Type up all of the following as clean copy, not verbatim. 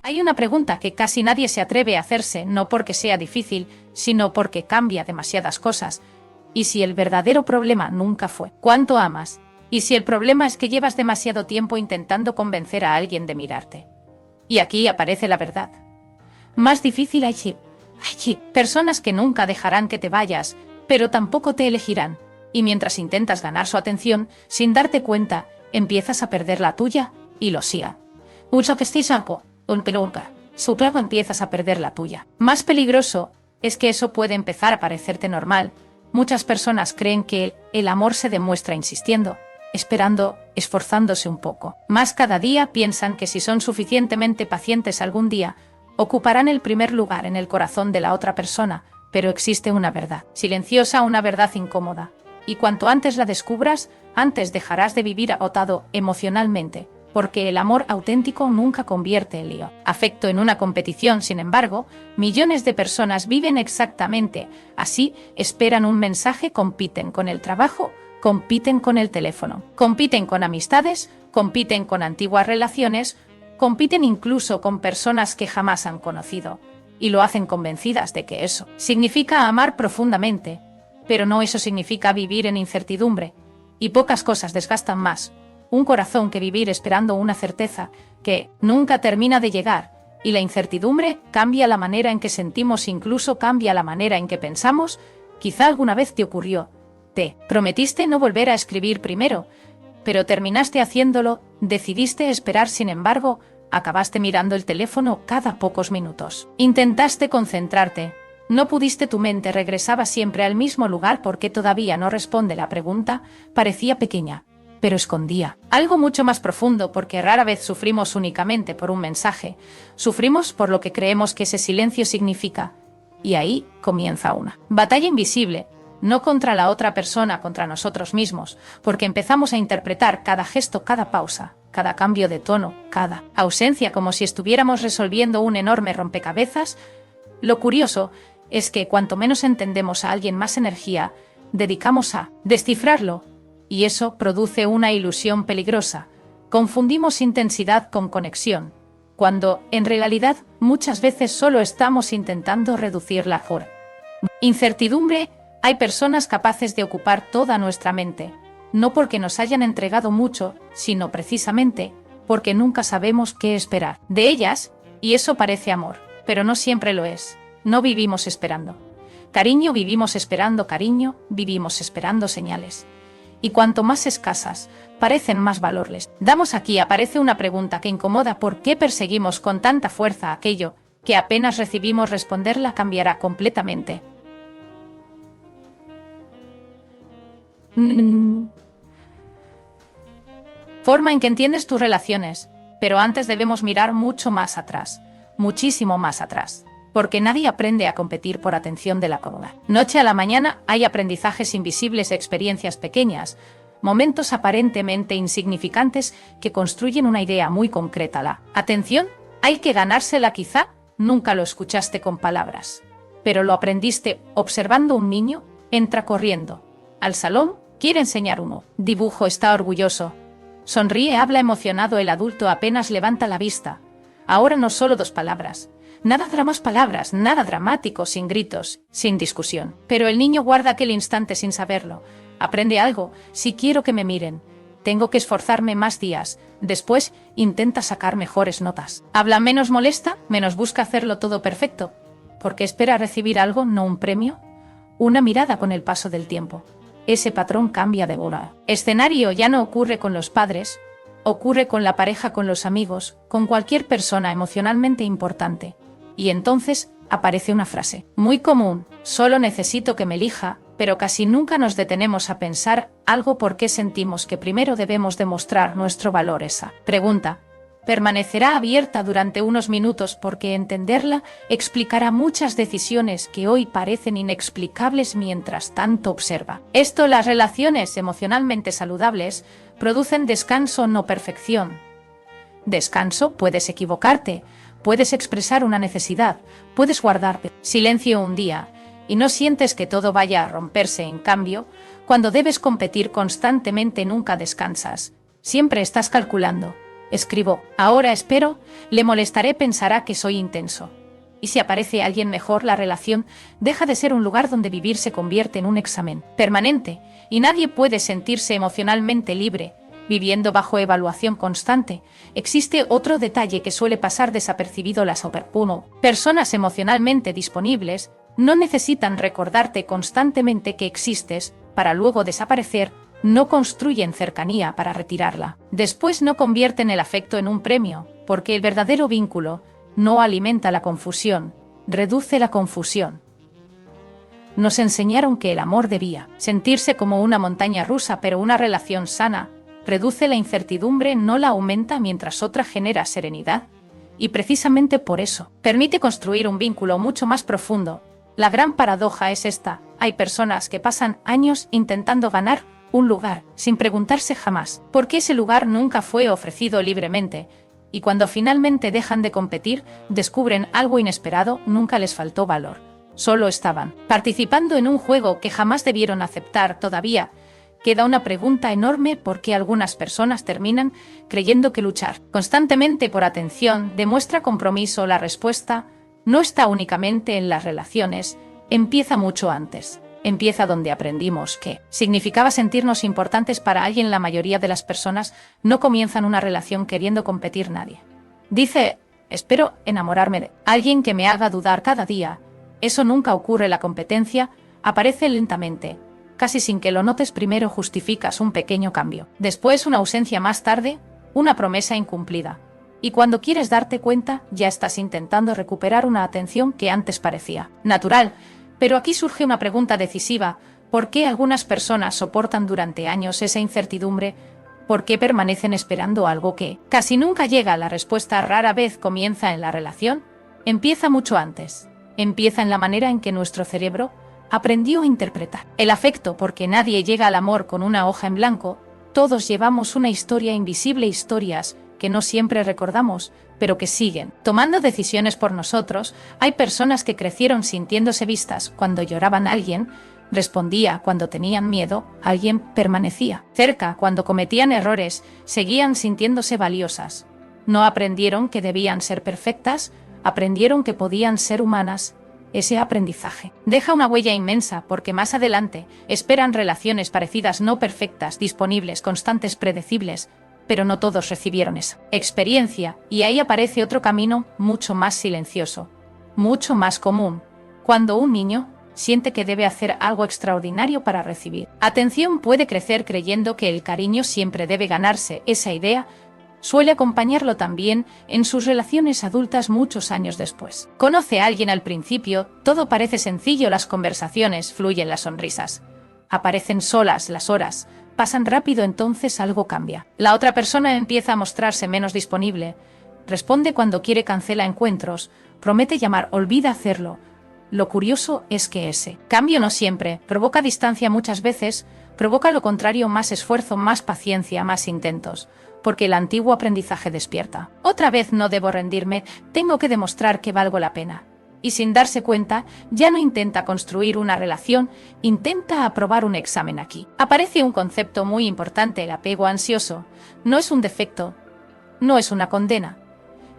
Hay una pregunta que casi nadie se atreve a hacerse, no porque sea difícil, sino porque cambia demasiadas cosas. ¿Y si el verdadero problema nunca fue ¿cuánto amas? ¿Y si el problema es que llevas demasiado tiempo intentando convencer a alguien de mirarte? Y aquí aparece la verdad. Más difícil hay personas que nunca dejarán que te vayas, pero tampoco te elegirán. Y mientras intentas ganar su atención, sin darte cuenta, empiezas a perder la tuya y lo siga. Mucho que estés su clavo empiezas a perder la tuya. Más peligroso es que eso puede empezar a parecerte normal. Muchas personas creen que el amor se demuestra insistiendo, esperando, esforzándose un poco. Más cada día piensan que si son suficientemente pacientes algún día, ocuparán el primer lugar en el corazón de la otra persona, pero existe una verdad silenciosa, una verdad incómoda. Y cuanto antes la descubras, antes dejarás de vivir agotado emocionalmente, porque el amor auténtico nunca convierte el afecto en una competición. Sin embargo, millones de personas viven exactamente así, esperan un mensaje, compiten con el trabajo, compiten con el teléfono, compiten con amistades, compiten con antiguas relaciones, compiten incluso con personas que jamás han conocido, y lo hacen convencidas de que eso significa amar profundamente, pero no eso significa vivir en incertidumbre, y pocas cosas desgastan más un corazón que vivir esperando una certeza que nunca termina de llegar, y la incertidumbre cambia la manera en que sentimos, incluso cambia la manera en que pensamos. Quizá alguna vez te ocurrió, te prometiste no volver a escribir primero, pero terminaste haciéndolo, decidiste esperar, sin embargo, acabaste mirando el teléfono cada pocos minutos. Intentaste concentrarte, no pudiste, tu mente regresaba siempre al mismo lugar porque todavía no responde la pregunta, parecía pequeña, pero escondía algo mucho más profundo, porque rara vez sufrimos únicamente por un mensaje, sufrimos por lo que creemos que ese silencio significa. Y ahí comienza una batalla invisible, no contra la otra persona, contra nosotros mismos, porque empezamos a interpretar cada gesto, cada pausa, cada cambio de tono, cada ausencia como si estuviéramos resolviendo un enorme rompecabezas. Lo curioso es que cuanto menos entendemos a alguien, más energía dedicamos a descifrarlo. Y eso produce una ilusión peligrosa. Confundimos intensidad con conexión, cuando, en realidad, muchas veces solo estamos intentando reducir la incertidumbre. Hay personas capaces de ocupar toda nuestra mente, no porque nos hayan entregado mucho, sino precisamente porque nunca sabemos qué esperar de ellas, y eso parece amor, pero no siempre lo es. No vivimos esperando cariño, vivimos esperando cariño, vivimos esperando señales. Y cuanto más escasas, parecen más valorles. Aquí aparece una pregunta que incomoda: ¿por qué perseguimos con tanta fuerza aquello que apenas recibimos? Responderla cambiará completamente. Forma en que entiendes tus relaciones, pero antes debemos mirar mucho más atrás, muchísimo más atrás. Porque nadie aprende a competir por atención de la cola. Noche a la mañana hay aprendizajes invisibles, experiencias pequeñas, momentos aparentemente insignificantes que construyen una idea muy concreta. La atención hay que ganársela. Quizá nunca lo escuchaste con palabras, pero lo aprendiste observando. Un niño entra corriendo al salón, quiere enseñar uno dibujo, está orgulloso, sonríe, habla emocionado. El adulto apenas levanta la vista. Ahora no solo 2 palabras. Nada más palabras, nada dramático, sin gritos, sin discusión. Pero el niño guarda aquel instante sin saberlo. Aprende algo: si quiero que me miren, tengo que esforzarme más días. Después, intenta sacar mejores notas. Habla menos, molesta, menos, busca hacerlo todo perfecto. Porque espera recibir algo, no un premio. Una mirada. Con el paso del tiempo, ese patrón cambia de bola. Escenario: ya no ocurre con los padres, ocurre con la pareja, con los amigos, con cualquier persona emocionalmente importante. Y entonces aparece una frase muy común: solo necesito que me elija. Pero casi nunca nos detenemos a pensar algo: por qué sentimos que primero debemos demostrar nuestro valor. Esa pregunta permanecerá abierta durante unos minutos, porque entenderla explicará muchas decisiones que hoy parecen inexplicables. Mientras tanto, observa esto: las relaciones emocionalmente saludables producen descanso, no perfección. Descanso: puedes equivocarte, puedes expresar una necesidad, puedes guardar silencio un día, y no sientes que todo vaya a romperse. En cambio, cuando debes competir constantemente, nunca descansas. Siempre estás calculando Escribo, ahora espero, le molestaré, pensará que soy intenso. Y si aparece alguien mejor, la relación deja de ser un lugar donde vivir, se convierte en un examen permanente, y nadie puede sentirse emocionalmente libre, viviendo bajo evaluación constante. Existe otro detalle que suele pasar desapercibido: las personas emocionalmente disponibles no necesitan recordarte constantemente que existes para luego desaparecer, no construyen cercanía para retirarla. Después no convierten el afecto en un premio, porque el verdadero vínculo no alimenta la confusión, reduce la confusión. Nos enseñaron que el amor debía sentirse como una montaña rusa, pero una relación sana reduce la incertidumbre, no la aumenta, mientras otra genera serenidad. Y precisamente por eso, permite construir un vínculo mucho más profundo. La gran paradoja es esta: hay personas que pasan años intentando ganar un lugar, sin preguntarse jamás por qué ese lugar nunca fue ofrecido libremente. Y cuando finalmente dejan de competir, descubren algo inesperado: nunca les faltó valor. Solo estaban participando en un juego que jamás debieron aceptar. Todavía queda una pregunta enorme: ¿por qué algunas personas terminan creyendo que luchar constantemente por atención demuestra compromiso? La respuesta no está únicamente en las relaciones, empieza mucho antes. Empieza donde aprendimos que significaba sentirnos importantes para alguien. La mayoría de las personas no comienzan una relación queriendo competir. Nadie dice, espero enamorarme de alguien que me haga dudar cada día. Eso nunca ocurre. La competencia aparece lentamente, casi sin que lo notes. Primero justificas un pequeño cambio, después una ausencia, más tarde una promesa incumplida. Y cuando quieres darte cuenta, ya estás intentando recuperar una atención que antes parecía natural. Pero aquí surge una pregunta decisiva: ¿por qué algunas personas soportan durante años esa incertidumbre? ¿Por qué permanecen esperando algo que casi nunca llega? La respuesta rara vez comienza en la relación, empieza mucho antes. Empieza en la manera en que nuestro cerebro aprendió a interpretar el afecto, porque nadie llega al amor con una hoja en blanco. Todos llevamos una historia invisible, historias que no siempre recordamos, pero que siguen tomando decisiones por nosotros. Hay personas que crecieron sintiéndose vistas. Cuando lloraban, alguien respondía. Cuando tenían miedo, alguien permanecía cerca. Cuando cometían errores, seguían sintiéndose valiosas. No aprendieron que debían ser perfectas, aprendieron que podían ser humanas. Ese aprendizaje deja una huella inmensa, porque más adelante esperan relaciones parecidas, no perfectas, disponibles, constantes, predecibles. Pero no todos recibieron esa experiencia, y ahí aparece otro camino mucho más silencioso, mucho más común. Cuando un niño siente que debe hacer algo extraordinario para recibir atención, puede crecer creyendo que el cariño siempre debe ganarse. Esa idea suele acompañarlo también en sus relaciones adultas muchos años después. Conoce a alguien al principio, todo parece sencillo, las conversaciones fluyen, las sonrisas aparecen solas, las horas pasan rápido. Entonces algo cambia. La otra persona empieza a mostrarse menos disponible, responde cuando quiere, cancela encuentros, promete llamar, olvida hacerlo. Lo curioso es que ese cambio no siempre provoca distancia, muchas veces provoca lo contrario: más esfuerzo, más paciencia, más intentos, porque el antiguo aprendizaje despierta. Otra vez no debo rendirme, tengo que demostrar que valgo la pena. Y sin darse cuenta, ya no intenta construir una relación, intenta aprobar un examen. Aquí aparece un concepto muy importante: el apego ansioso. No es un defecto, no es una condena,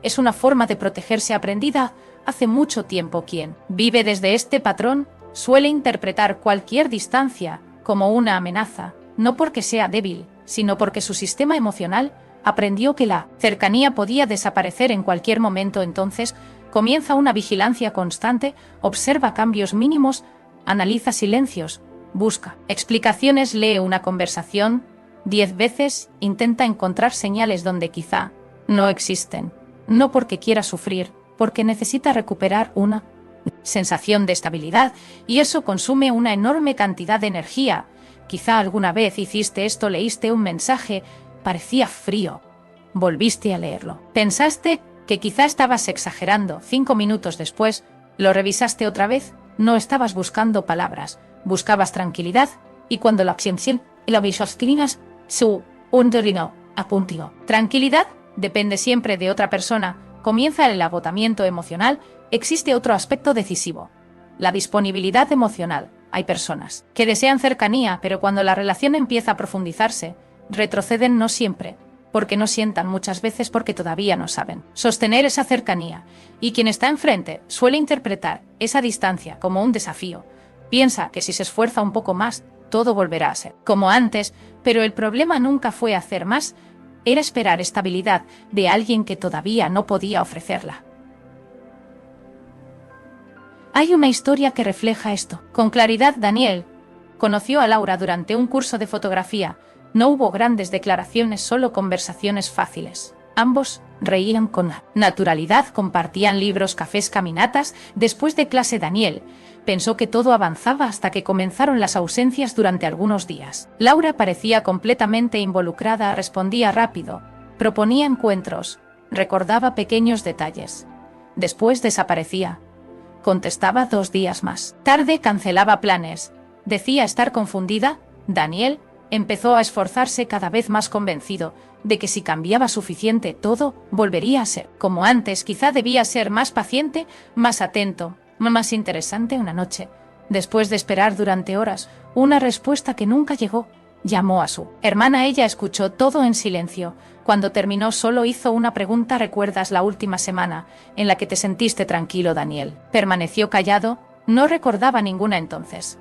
es una forma de protegerse aprendida hace mucho tiempo. Quien vive desde este patrón suele interpretar cualquier distancia como una amenaza, no porque sea débil, sino porque su sistema emocional aprendió que la cercanía podía desaparecer en cualquier momento. Entonces comienza una vigilancia constante, observa cambios mínimos, analiza silencios, busca explicaciones, lee una conversación 10 veces, intenta encontrar señales donde quizá no existen. No porque quiera sufrir, porque necesita recuperar una sensación de estabilidad, y eso consume una enorme cantidad de energía. Quizá alguna vez hiciste esto: leíste un mensaje, parecía frío, volviste a leerlo, pensaste que quizá estabas exagerando, 5 minutos después lo revisaste otra vez. No estabas buscando palabras, buscabas tranquilidad, y cuando la obsesión y la visualización su underino apuntió. Tranquilidad depende siempre de otra persona. Comienza el agotamiento emocional. Existe otro aspecto decisivo: la disponibilidad emocional. Hay personas que desean cercanía, pero cuando la relación empieza a profundizarse, retroceden. No siempre porque no sientan muchas veces porque todavía no saben sostener esa cercanía, y quien está enfrente suele interpretar esa distancia como un desafío. Piensa que si se esfuerza un poco más, todo volverá a ser como antes, pero el problema nunca fue hacer más, era esperar estabilidad de alguien que todavía no podía ofrecerla. Hay una historia que refleja esto con claridad. Daniel conoció a Laura durante un curso de fotografía. No hubo grandes declaraciones, solo conversaciones fáciles. Ambos reían con naturalidad, compartían libros, cafés, caminatas. Después de clase, Daniel pensó que todo avanzaba hasta que comenzaron las ausencias durante algunos días. Laura parecía completamente involucrada, respondía rápido, proponía encuentros, recordaba pequeños detalles. Después desaparecía. Contestaba 2 días más tarde, cancelaba planes. Decía estar confundida. Daniel empezó a esforzarse, cada vez más convencido de que si cambiaba suficiente todo volvería a ser como antes. Quizá debía ser más paciente, más atento, más interesante. Una noche, después de esperar durante horas una respuesta que nunca llegó, llamó a su hermana. Ella escuchó todo en silencio. Cuando terminó solo hizo una pregunta: ¿recuerdas la última semana en la que te sentiste tranquilo? Daniel permaneció callado, no recordaba ninguna entonces.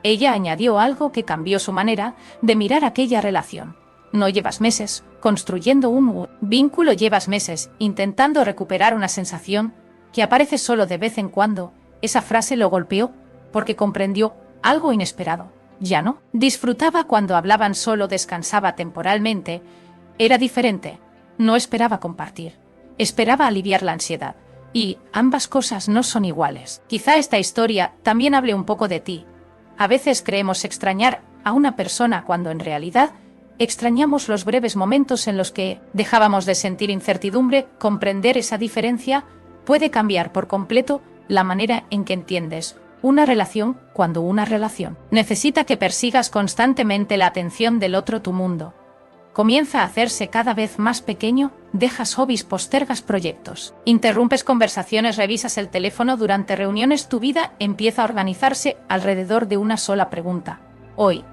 Ella añadió algo que cambió su manera de mirar aquella relación. No llevas meses construyendo un vínculo, llevas meses intentando recuperar una sensación que aparece solo de vez en cuando. Esa frase lo golpeó porque comprendió algo inesperado. Ya no disfrutaba cuando hablaban, solo descansaba temporalmente. Era diferente. No esperaba compartir. Esperaba aliviar la ansiedad. Y ambas cosas no son iguales. Quizá esta historia también hable un poco de ti. A veces creemos extrañar a una persona cuando en realidad extrañamos los breves momentos en los que dejábamos de sentir incertidumbre. Comprender esa diferencia puede cambiar por completo la manera en que entiendes una relación. Cuando una relación necesita que persigas constantemente la atención del otro, tu mundo comienza a hacerse cada vez más pequeño. Dejas hobbies, postergas proyectos, interrumpes conversaciones, revisas el teléfono durante reuniones. Tu vida empieza a organizarse alrededor de una sola pregunta: hoy,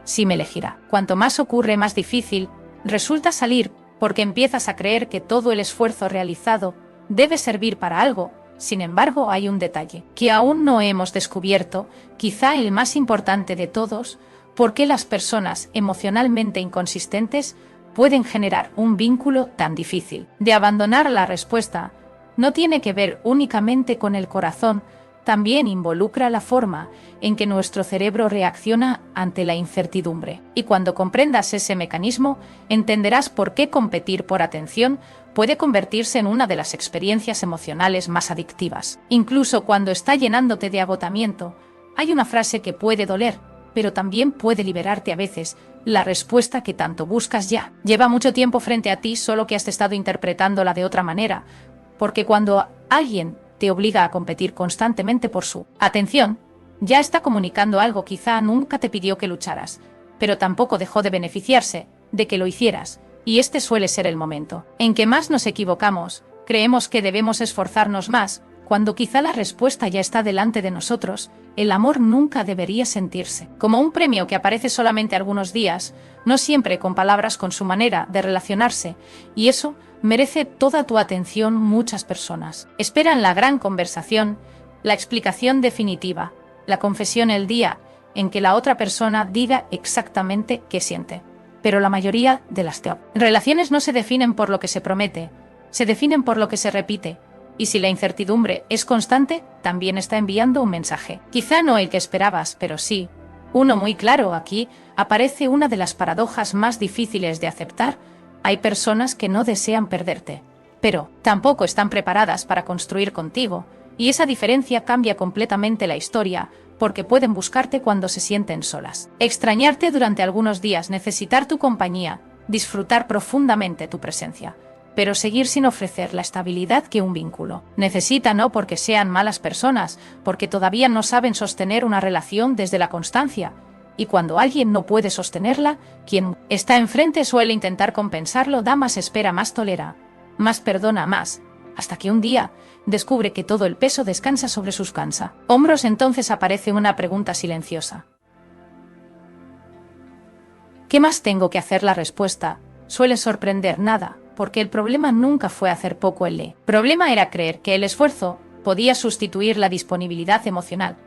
¿sí me elegirá? Cuanto más ocurre, más difícil resulta salir, porque empiezas a creer que todo el esfuerzo realizado debe servir para algo. Sin embargo, hay un detalle que aún no hemos descubierto, quizá el más importante de todos: ¿por qué las personas emocionalmente inconsistentes pueden generar un vínculo tan difícil de abandonar? La respuesta no tiene que ver únicamente con el corazón, también involucra la forma en que nuestro cerebro reacciona ante la incertidumbre. Y cuando comprendas ese mecanismo, entenderás por qué competir por atención puede convertirse en una de las experiencias emocionales más adictivas. Incluso cuando está llenándote de agotamiento, hay una frase que puede doler, pero también puede liberarte a veces. La respuesta que tanto buscas ya lleva mucho tiempo frente a ti, solo que has estado interpretándola de otra manera. Porque cuando alguien te obliga a competir constantemente por su atención, ya está comunicando algo. Quizá nunca te pidió que lucharas, pero tampoco dejó de beneficiarse de que lo hicieras. Y este suele ser el momento en que más nos equivocamos. Creemos que debemos esforzarnos más, cuando quizá la respuesta ya está delante de nosotros. El amor nunca debería sentirse como un premio que aparece solamente algunos días, no siempre con palabras, con su manera de relacionarse, y eso merece toda tu atención. Muchas personas esperan la gran conversación, la explicación definitiva, la confesión, el día en que la otra persona diga exactamente qué siente. Pero la mayoría de las relaciones no se definen por lo que se promete, se definen por lo que se repite. Y si la incertidumbre es constante, también está enviando un mensaje. Quizá no el que esperabas, pero sí uno muy claro. Aquí aparece una de las paradojas más difíciles de aceptar. Hay personas que no desean perderte, pero tampoco están preparadas para construir contigo. Y esa diferencia cambia completamente la historia, porque pueden buscarte cuando se sienten solas, extrañarte durante algunos días, necesitar tu compañía, disfrutar profundamente tu presencia, pero seguir sin ofrecer la estabilidad que un vínculo necesita. No porque sean malas personas, porque todavía no saben sostener una relación desde la constancia. Y cuando alguien no puede sostenerla, quien está enfrente suele intentar compensarlo, da más, espera más, tolera más, perdona más, hasta que un día descubre que todo el peso descansa sobre sus hombros. Entonces aparece una pregunta silenciosa: ¿qué más tengo que hacer? La respuesta suele sorprender nada, porque el problema nunca fue hacer poco el El problema era creer que el esfuerzo podía sustituir la disponibilidad emocional.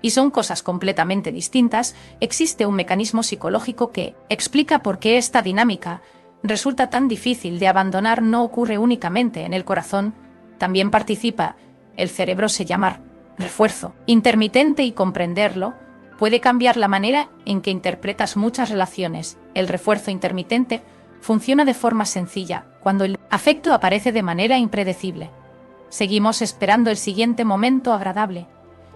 Y son cosas completamente distintas. Existe un mecanismo psicológico que explica por qué esta dinámica resulta tan difícil de abandonar. No ocurre únicamente en el corazón, también participa el cerebro. Se llama refuerzo intermitente, y comprenderlo puede cambiar la manera en que interpretas muchas relaciones. El refuerzo intermitente funciona de forma sencilla cuando el afecto aparece de manera impredecible. Seguimos esperando el siguiente momento agradable,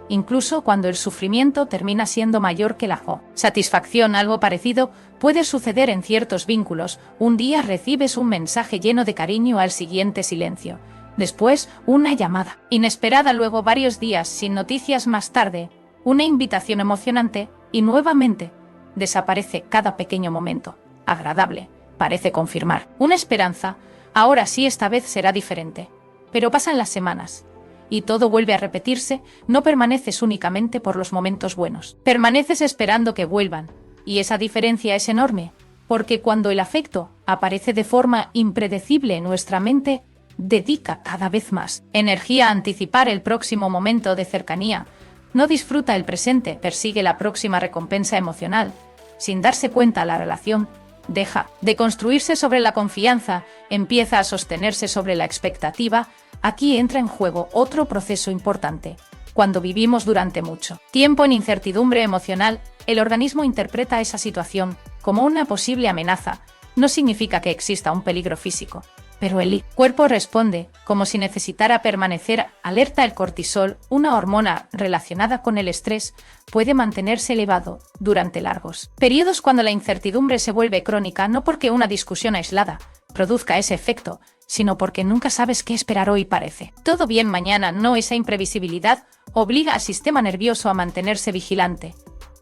incluso cuando el sufrimiento termina siendo mayor que la satisfacción. Algo parecido puede suceder en ciertos vínculos. Un día recibes un mensaje lleno de cariño, al siguiente silencio. Después, una llamada inesperada, luego varios días sin noticias, más tarde, una invitación emocionante, y nuevamente desaparece. Cada pequeño momento agradable parece confirmar una esperanza. Ahora sí, esta vez será diferente. Pero pasan las semanas y todo vuelve a repetirse. No permaneces únicamente por los momentos buenos, permaneces esperando que vuelvan. Y esa diferencia es enorme, porque cuando el afecto aparece de forma impredecible, nuestra mente dedica cada vez más energía a anticipar el próximo momento de cercanía. No disfruta el presente, persigue la próxima recompensa emocional. Sin darse cuenta, la relación deja de construirse sobre la confianza, empieza a sostenerse sobre la expectativa. Aquí entra en juego otro proceso importante. Cuando vivimos durante mucho tiempo en incertidumbre emocional, el organismo interpreta esa situación como una posible amenaza. No significa que exista un peligro físico, pero el cuerpo responde como si necesitara permanecer alerta. El cortisol, una hormona relacionada con el estrés, puede mantenerse elevado durante largos periodos cuando la incertidumbre se vuelve crónica, no porque una discusión aislada produzca ese efecto, sino porque nunca sabes qué esperar hoy. Parece todo bien mañana no. Esa imprevisibilidad obliga al sistema nervioso a mantenerse vigilante,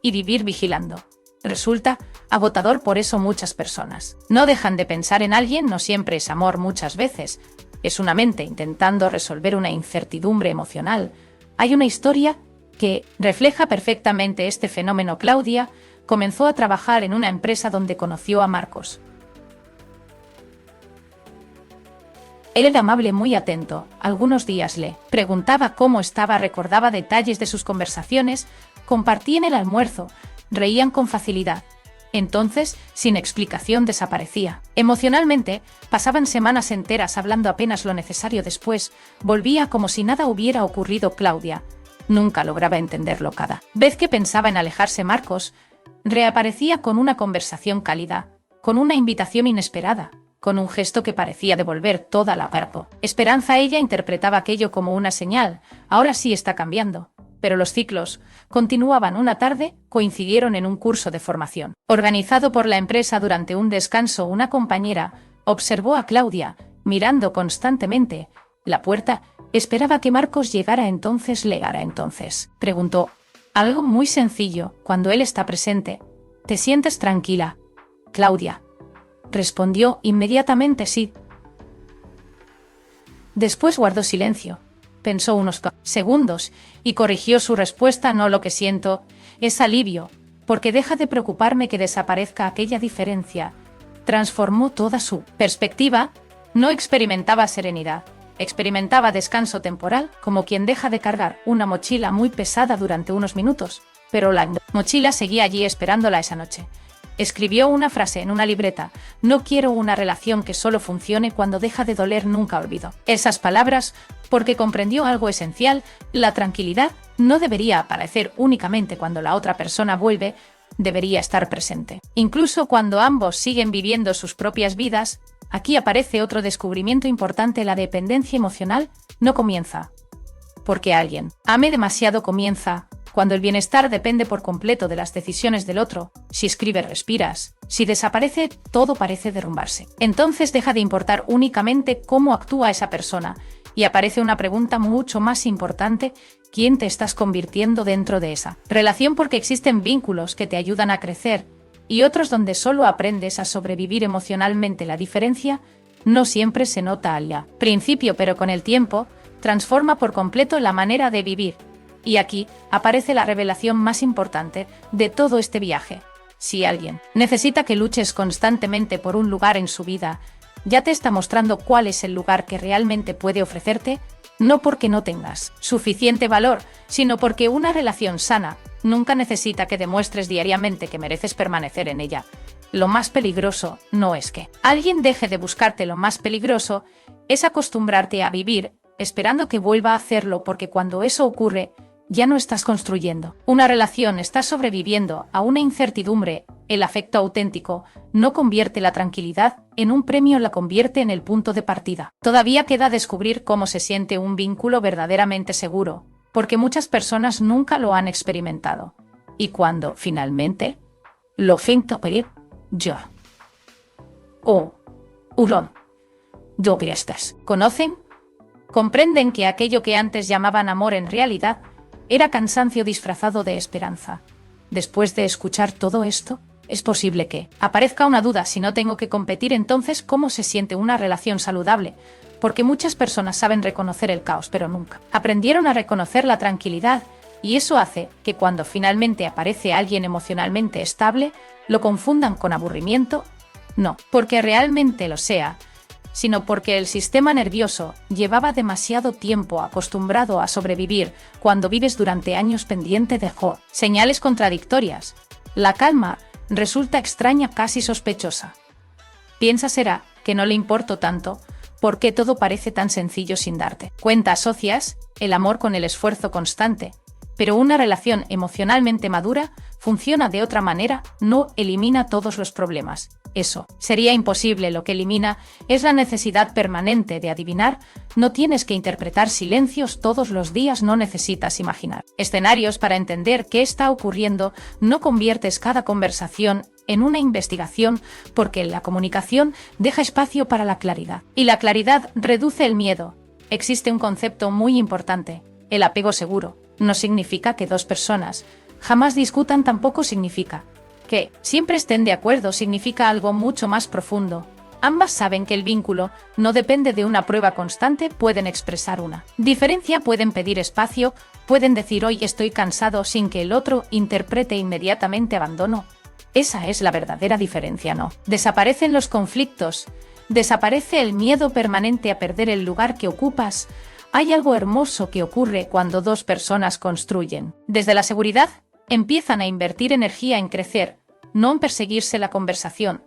y vivir vigilando resulta agotador. Por eso muchas personas no dejan de pensar en alguien. No siempre es amor, muchas veces es una mente intentando resolver una incertidumbre emocional. Hay una historia que refleja perfectamente este fenómeno. Claudia comenzó a trabajar en una empresa donde conoció a Marcos. Él era amable, muy atento. Algunos días le preguntaba cómo estaba, recordaba detalles de sus conversaciones, compartían el almuerzo, reían con facilidad. Entonces, sin explicación, desaparecía. Emocionalmente, pasaban semanas enteras hablando apenas lo necesario. Después, volvía como si nada hubiera ocurrido. Claudia nunca lograba entenderlo. Cada vez que pensaba en alejarse, Marcos reaparecía con una conversación cálida, con una invitación inesperada, con un gesto que parecía devolver toda la esperanza. Ella interpretaba aquello como una señal. Ahora sí está cambiando. Pero los ciclos continuaban. Una tarde, coincidieron en un curso de formación organizado por la empresa. Durante un descanso, una compañera observó a Claudia mirando constantemente la puerta. Esperaba que Marcos llegara. Entonces preguntó algo muy sencillo: cuando él está presente, ¿te sientes tranquila? Claudia respondió inmediatamente sí. Después guardó silencio. Pensó unos segundos y corrigió su respuesta: no, lo que siento es alivio, porque deja de preocuparme que desaparezca aquella diferencia. Transformó toda su perspectiva. No experimentaba serenidad, experimentaba descanso temporal, como quien deja de cargar una mochila muy pesada durante unos minutos, pero la mochila seguía allí esperándola esa noche. Escribió una frase en una libreta: no quiero una relación que solo funcione cuando deja de doler. Nunca olvidó esas palabras, porque comprendió algo esencial: la tranquilidad no debería aparecer únicamente cuando la otra persona vuelve, debería estar presente, incluso cuando ambos siguen viviendo sus propias vidas. Aquí aparece otro descubrimiento importante: la dependencia emocional no comienza porque alguien ame demasiado, comienza cuando el bienestar depende por completo de las decisiones del otro. Si escribe, respiras. Si desaparece, todo parece derrumbarse. Entonces deja de importar únicamente cómo actúa esa persona, y aparece una pregunta mucho más importante: ¿quién te estás convirtiendo dentro de esa relación? Porque existen vínculos que te ayudan a crecer y otros donde solo aprendes a sobrevivir emocionalmente. La diferencia no siempre se nota al principio, pero con el tiempo transforma por completo la manera de vivir. Y aquí aparece la revelación más importante de todo este viaje. Si alguien necesita que luches constantemente por un lugar en su vida, ya te está mostrando cuál es el lugar que realmente puede ofrecerte, no porque no tengas suficiente valor, sino porque una relación sana nunca necesita que demuestres diariamente que mereces permanecer en ella. Lo más peligroso no es que alguien deje de buscarte, lo más peligroso es acostumbrarte a vivir esperando que vuelva a hacerlo, porque cuando eso ocurre, ya no estás construyendo una relación, estás sobreviviendo a una incertidumbre. El afecto auténtico no convierte la tranquilidad en un premio, la convierte en el punto de partida. Todavía queda descubrir cómo se siente un vínculo verdaderamente seguro, porque muchas personas nunca lo han experimentado. Y cuando, finalmente, lo siento pedir, yo. ¿Conocen? Comprenden que aquello que antes llamaban amor en realidad era cansancio disfrazado de esperanza. Después de escuchar todo esto, es posible que aparezca una duda: si no tengo que competir, entonces ¿cómo se siente una relación saludable? Porque muchas personas saben reconocer el caos, pero nunca aprendieron a reconocer la tranquilidad, y eso hace que cuando finalmente aparece alguien emocionalmente estable, lo confundan con aburrimiento. No porque realmente lo sea, sino porque el sistema nervioso llevaba demasiado tiempo acostumbrado a sobrevivir. Cuando vives durante años pendiente de señales contradictorias, la calma resulta extraña, casi sospechosa. Piensa será que no le importo tanto, porque todo parece tan sencillo sin darte cuenta. Asocias el amor con el esfuerzo constante, pero una relación emocionalmente madura funciona de otra manera, no elimina todos los problemas. Eso sería imposible. Lo que elimina es la necesidad permanente de adivinar. No tienes que interpretar silencios todos los días, no necesitas imaginar escenarios para entender qué está ocurriendo. No conviertes cada conversación en una investigación, porque la comunicación deja espacio para la claridad, y la claridad reduce el miedo. Existe un concepto muy importante: el apego seguro. No significa que dos personas jamás discutan, tampoco significa que siempre estén de acuerdo, significa algo mucho más profundo. Ambas saben que el vínculo no depende de una prueba constante, pueden expresar una diferencia, pueden pedir espacio, pueden decir hoy estoy cansado sin que el otro interprete inmediatamente abandono. Esa es la verdadera diferencia. No desaparecen los conflictos, desaparece el miedo permanente a perder el lugar que ocupas. Hay algo hermoso que ocurre cuando dos personas construyen desde la seguridad. Empiezan a invertir energía en crecer, no en perseguirse. La conversación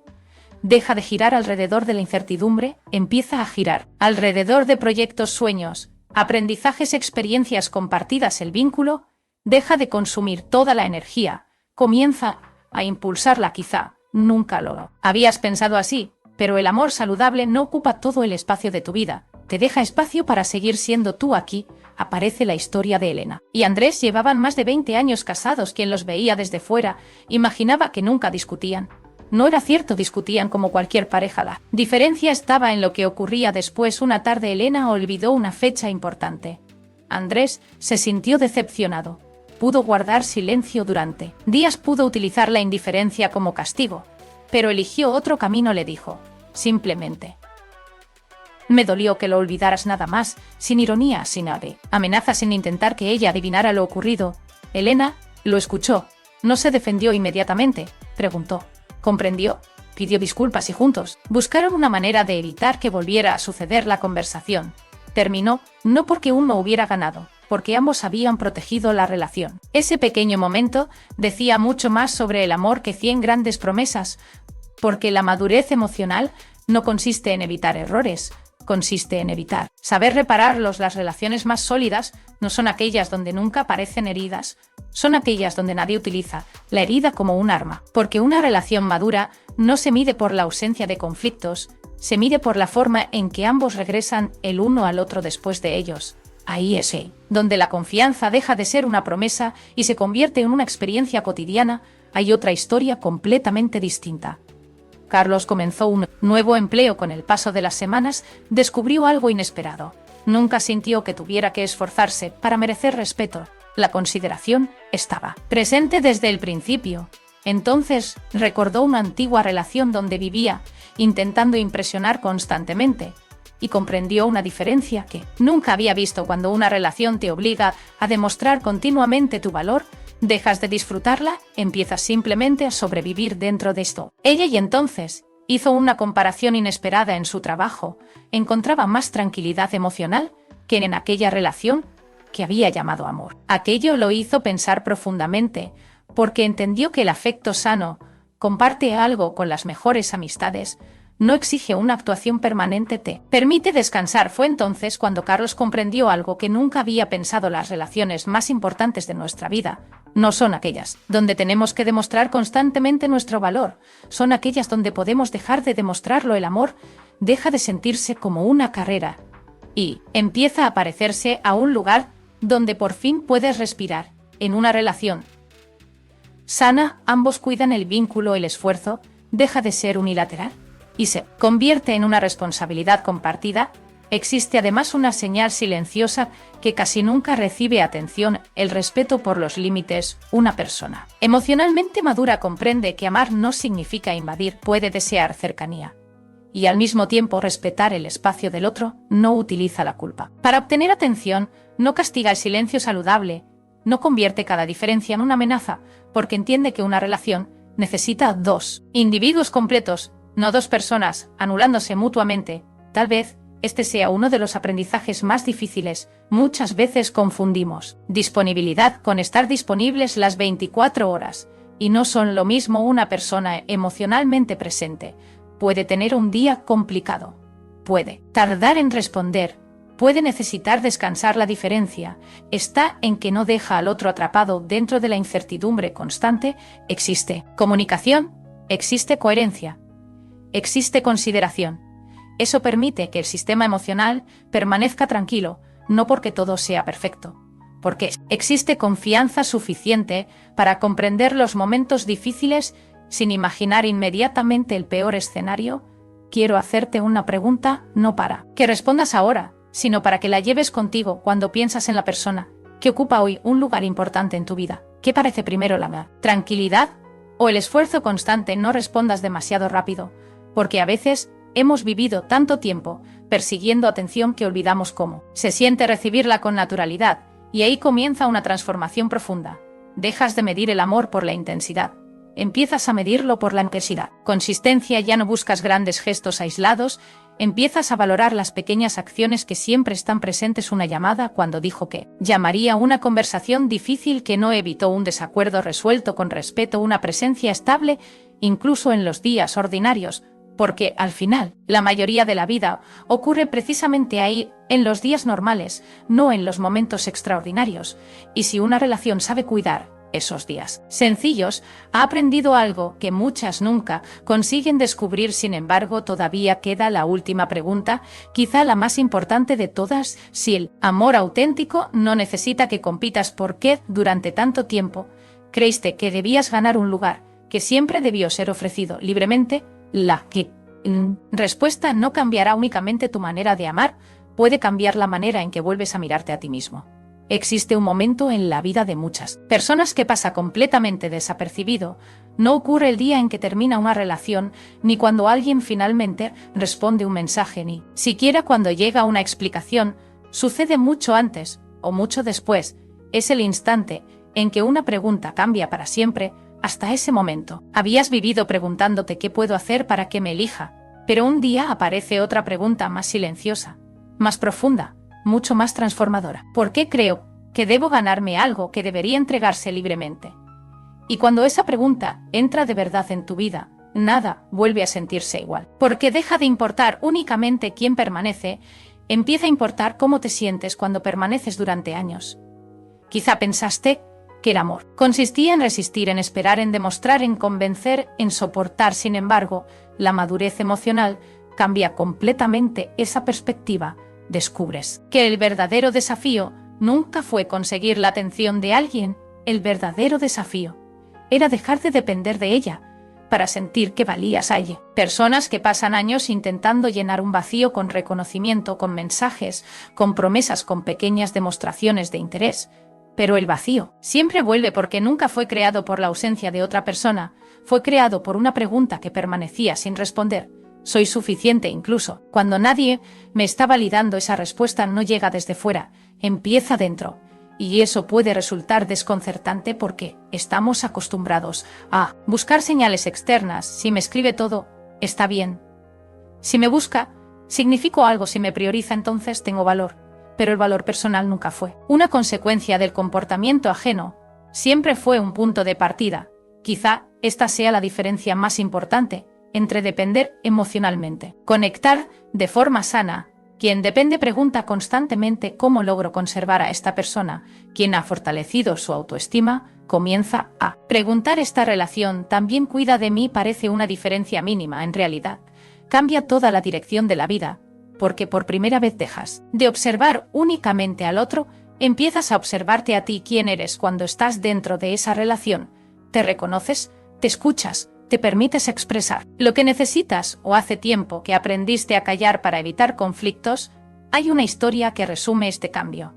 deja de girar alrededor de la incertidumbre, empieza a girar alrededor de proyectos, sueños, aprendizajes, experiencias compartidas. El vínculo deja de consumir toda la energía, comienza a impulsarla. Quizá nunca lo habías pensado así, pero el amor saludable no ocupa todo el espacio de tu vida, te deja espacio para seguir siendo tú. Aquí aparece la historia de Elena y Andrés. Llevaban más de 20 años casados. Quien los veía desde fuera imaginaba que nunca discutían. No era cierto, discutían como cualquier pareja. La diferencia estaba en lo que ocurría después. Una tarde Elena olvidó una fecha importante. Andrés se sintió decepcionado. Pudo guardar silencio durante días, pudo utilizar la indiferencia como castigo, pero eligió otro camino. Le dijo simplemente: me dolió que lo olvidaras, nada más, sin ironía, sin amenaza, sin intentar que ella adivinara lo ocurrido. Elena lo escuchó. No se defendió inmediatamente. Preguntó: ¿comprendió? Pidió disculpas y juntos buscaron una manera de evitar que volviera a suceder. La conversación terminó, no porque uno hubiera ganado, porque ambos habían protegido la relación. Ese pequeño momento decía mucho más sobre el amor que 100 grandes promesas, porque la madurez emocional no consiste en evitar errores, consiste en evitar saber repararlos. Las relaciones más sólidas no son aquellas donde nunca aparecen heridas, son aquellas donde nadie utiliza la herida como un arma, porque una relación madura no se mide por la ausencia de conflictos, se mide por la forma en que ambos regresan el uno al otro después de ellos. Ahí es donde la confianza deja de ser una promesa y se convierte en una experiencia cotidiana. Hay otra historia completamente distinta. Carlos comenzó un nuevo empleo. Con el paso de las semanas, descubrió algo inesperado. Nunca sintió que tuviera que esforzarse para merecer respeto. La consideración estaba presente desde el principio. Entonces, recordó una antigua relación donde vivía, intentando impresionar constantemente, y comprendió una diferencia que nunca había visto. Cuando una relación te obliga a demostrar continuamente tu valor, dejas de disfrutarla, empiezas simplemente a sobrevivir dentro de esto. Ella y entonces hizo una comparación inesperada en su trabajo. Encontraba más tranquilidad emocional que en aquella relación que había llamado amor. Aquello lo hizo pensar profundamente, porque entendió que el afecto sano comparte algo con las mejores amistades, no exige una actuación permanente, te permite descansar. Fue entonces cuando Carlos comprendió algo que nunca había pensado: las relaciones más importantes de nuestra vida no son aquellas donde tenemos que demostrar constantemente nuestro valor, son aquellas donde podemos dejar de demostrarlo. El amor deja de sentirse como una carrera y empieza a parecerse a un lugar donde por fin puedes respirar. En una relación sana, ambos cuidan el vínculo, el esfuerzo deja de ser unilateral y se convierte en una responsabilidad compartida. Existe además una señal silenciosa que casi nunca recibe atención: el respeto por los límites. Una persona emocionalmente madura comprende que amar no significa invadir, puede desear cercanía y al mismo tiempo respetar el espacio del otro. No utiliza la culpa para obtener atención, no castiga el silencio saludable, no convierte cada diferencia en una amenaza, porque entiende que una relación necesita dos individuos completos, no dos personas anulándose mutuamente. Tal vez este sea uno de los aprendizajes más difíciles. Muchas veces confundimos disponibilidad con estar disponibles las 24 horas, y no son lo mismo. Una persona emocionalmente presente puede tener un día complicado, puede tardar en responder, puede necesitar descansar. La diferencia está en que no deja al otro atrapado dentro de la incertidumbre constante. Existe comunicación, existe coherencia, existe consideración. Eso permite que el sistema emocional permanezca tranquilo, no porque todo sea perfecto, porque existe confianza suficiente para comprender los momentos difíciles sin imaginar inmediatamente el peor escenario. Quiero hacerte una pregunta, no para que respondas ahora, sino para que la lleves contigo cuando piensas en la persona que ocupa hoy un lugar importante en tu vida. ¿Qué parece primero, la tranquilidad o el esfuerzo constante? No respondas demasiado rápido, porque a veces hemos vivido tanto tiempo persiguiendo atención que olvidamos cómo se siente recibirla con naturalidad, y ahí comienza una transformación profunda. Dejas de medir el amor por la intensidad, empiezas a medirlo por la intensidad. Consistencia. Ya no buscas grandes gestos aislados, empiezas a valorar las pequeñas acciones que siempre están presentes. Una llamada cuando dijo que llamaría, una conversación difícil que no evitó un desacuerdo resuelto con respeto, una presencia estable incluso en los días ordinarios, porque al final la mayoría de la vida ocurre precisamente ahí, en los días normales, no en los momentos extraordinarios. Y si una relación sabe cuidar esos días sencillos, ha aprendido algo que muchas nunca consiguen descubrir. Sin embargo, todavía queda la última pregunta, quizá la más importante de todas: si el amor auténtico no necesita que compitas. ¿Por qué durante tanto tiempo creíste que debías ganar un lugar que siempre debió ser ofrecido libremente? La respuesta no cambiará únicamente tu manera de amar, puede cambiar la manera en que vuelves a mirarte a ti mismo. Existe un momento en la vida de muchas personas que pasa completamente desapercibido. No ocurre el día en que termina una relación, ni cuando alguien finalmente responde un mensaje, ni siquiera cuando llega una explicación. Sucede mucho antes o mucho después. Es el instante en que una pregunta cambia para siempre. Hasta ese momento habías vivido preguntándote: ¿qué puedo hacer para que me elija? Pero un día aparece otra pregunta más silenciosa, más profunda, mucho más transformadora. ¿Por qué creo que debo ganarme algo que debería entregarse libremente? Y cuando esa pregunta entra de verdad en tu vida, nada vuelve a sentirse igual. Porque deja de importar únicamente quién permanece, empieza a importar cómo te sientes cuando permaneces durante años. Quizá pensaste que el amor consistía en resistir, en esperar, en demostrar, en convencer, en soportar. Sin embargo, la madurez emocional cambia completamente esa perspectiva. Descubres que el verdadero desafío nunca fue conseguir la atención de alguien. El verdadero desafío era dejar de depender de ella para sentir que valías a ella. Personas que pasan años intentando llenar un vacío con reconocimiento, con mensajes, con promesas, con pequeñas demostraciones de interés. Pero el vacío siempre vuelve, porque nunca fue creado por la ausencia de otra persona, fue creado por una pregunta que permanecía sin responder. ¿Soy suficiente? Incluso cuando nadie me está validando, esa respuesta no llega desde fuera, empieza dentro. Y eso puede resultar desconcertante porque estamos acostumbrados a buscar señales externas. Si me escribe todo, está bien. Si me busca, significo algo. Si me prioriza, entonces tengo valor. Pero el valor personal nunca fue una consecuencia del comportamiento ajeno. Siempre fue un punto de partida. Quizá esta sea la diferencia más importante entre depender emocionalmente. Conectar de forma sana. Quien depende pregunta constantemente cómo logro conservar a esta persona. Quien ha fortalecido su autoestima comienza a preguntar esta relación también cuida de mí. Parece una diferencia mínima, en realidad cambia toda la dirección de la vida, porque por primera vez dejas de observar únicamente al otro, empiezas a observarte a ti. ¿Quién eres cuando estás dentro de esa relación? ¿Te reconoces? ¿Te escuchas? ¿Te permites expresar lo que necesitas? ¿O hace tiempo que aprendiste a callar para evitar conflictos? Hay una historia que resume este cambio.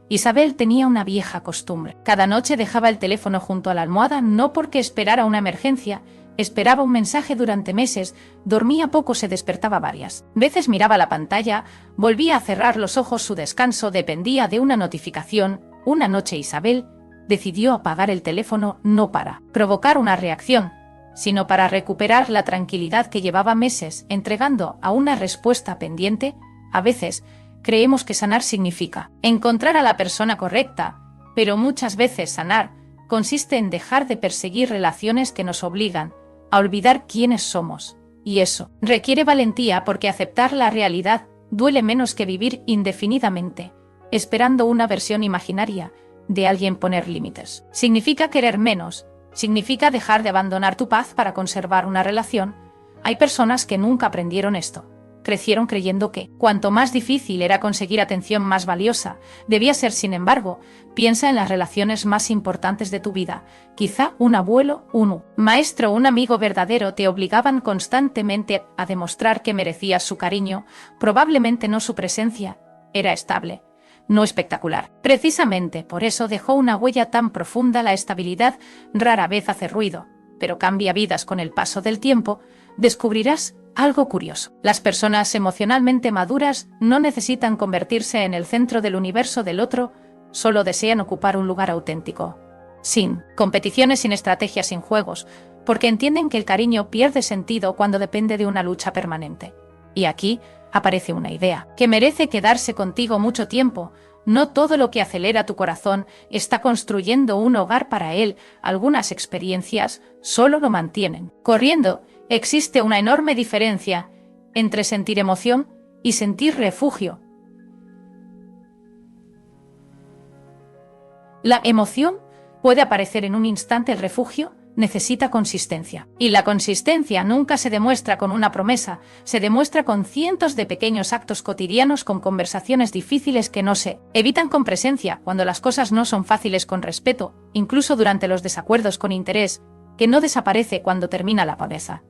Isabel tenía una vieja costumbre. Cada noche dejaba el teléfono junto a la almohada, no porque esperara una emergencia, esperaba un mensaje durante meses, dormía poco, se despertaba varias veces, miraba la pantalla, volvía a cerrar los ojos, su descanso dependía de una notificación. Una noche Isabel decidió apagar el teléfono no para provocar una reacción, sino para recuperar la tranquilidad que llevaba meses entregando a una respuesta pendiente. A veces creemos que sanar significa encontrar a la persona correcta, pero muchas veces sanar consiste en dejar de perseguir relaciones que nos obligan a olvidar quiénes somos. Y eso requiere valentía, porque aceptar la realidad duele menos que vivir indefinidamente esperando una versión imaginaria de alguien. Poner límites significa querer menos, significa dejar de abandonar tu paz para conservar una relación. Hay personas que nunca aprendieron esto. Crecieron creyendo que cuanto más difícil era conseguir atención, más valiosa debía ser. Sin embargo, piensa en las relaciones más importantes de tu vida. Quizá un abuelo, un maestro, un amigo verdadero te obligaban constantemente a demostrar que merecías su cariño. Probablemente no su presencia. Era estable, no espectacular. Precisamente por eso dejó una huella tan profunda. La estabilidad rara vez hace ruido, pero cambia vidas. Con el paso del tiempo, descubrirás algo curioso. Las personas emocionalmente maduras no necesitan convertirse en el centro del universo del otro, solo desean ocupar un lugar auténtico. Sin competiciones, sin estrategias, sin juegos, porque entienden que el cariño pierde sentido cuando depende de una lucha permanente. Y aquí aparece una idea que merece quedarse contigo mucho tiempo. No todo lo que acelera tu corazón está construyendo un hogar para él. Algunas experiencias solo lo mantienen corriendo. Existe una enorme diferencia entre sentir emoción y sentir refugio. La emoción puede aparecer en un instante, el refugio necesita consistencia. Y la consistencia nunca se demuestra con una promesa, se demuestra con cientos de pequeños actos cotidianos, con conversaciones difíciles que no se evitan, con presencia cuando las cosas no son fáciles, con respeto, incluso durante los desacuerdos, con interés que no desaparece cuando termina la pobreza.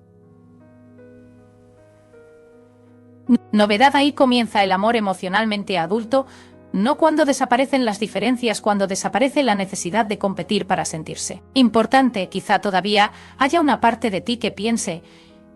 Novedad. Ahí comienza el amor emocionalmente adulto, no cuando desaparecen las diferencias, cuando desaparece la necesidad de competir para sentirse importante. Quizá todavía haya una parte de ti que piense,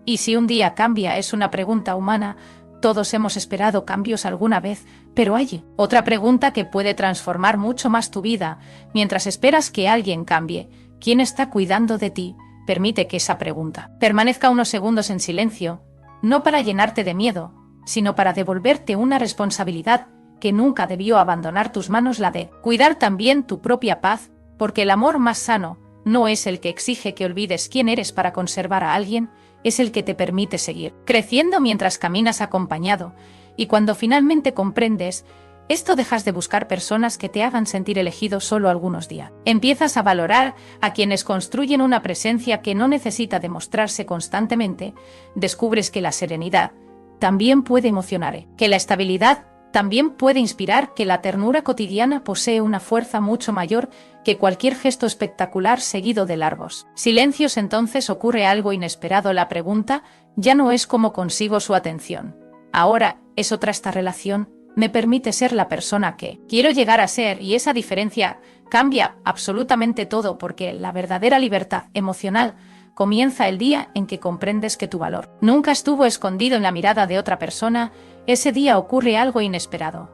¿y si un día cambia? Es una pregunta humana. Todos hemos esperado cambios alguna vez, pero hay otra pregunta que puede transformar mucho más tu vida. Mientras esperas que alguien cambie, ¿quién está cuidando de ti? Permite que esa pregunta permanezca unos segundos en silencio, no para llenarte de miedo, sino para devolverte una responsabilidad que nunca debió abandonar tus manos, la de cuidar también tu propia paz, porque el amor más sano no es el que exige que olvides quién eres para conservar a alguien, es el que te permite seguir creciendo mientras caminas acompañado. Y cuando finalmente comprendes esto, dejas de buscar personas que te hagan sentir elegido solo algunos días. Empiezas a valorar a quienes construyen una presencia que no necesita demostrarse constantemente. Descubres que la serenidad también puede emocionar, que la estabilidad también puede inspirar, que la ternura cotidiana posee una fuerza mucho mayor que cualquier gesto espectacular seguido de largos silencios. Entonces ocurre algo inesperado. La pregunta ya no es cómo consigo su atención. Ahora es otra. Esta relación me permite ser la persona que quiero llegar a ser, y esa diferencia cambia absolutamente todo, porque la verdadera libertad emocional comienza el día en que comprendes que tu valor nunca estuvo escondido en la mirada de otra persona. Ese día ocurre algo inesperado.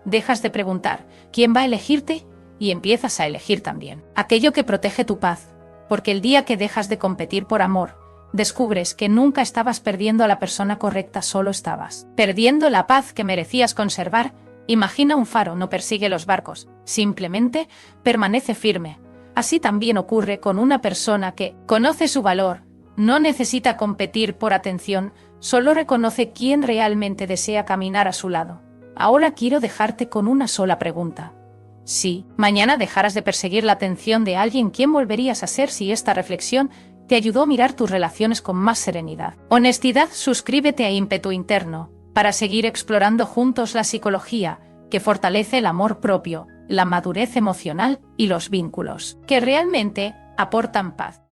Dejas de preguntar ¿quién va a elegirte? y empiezas a elegir también aquello que protege tu paz, porque el día que dejas de competir por amor, descubres que nunca estabas perdiendo a la persona correcta, solo estabas perdiendo la paz que merecías conservar. Imagina un faro no persigue los barcos, simplemente permanece firme. Así también ocurre con una persona que conoce su valor, no necesita competir por atención, solo reconoce quién realmente desea caminar a su lado. Ahora quiero dejarte con una sola pregunta. Si mañana dejaras de perseguir la atención de alguien, ¿quién volverías a ser si esta reflexión te ayudó a mirar tus relaciones con más serenidad? Honestidad. Suscríbete a Ímpetu Interno para seguir explorando juntos la psicología que fortalece el amor propio, la madurez emocional y los vínculos que realmente aportan paz.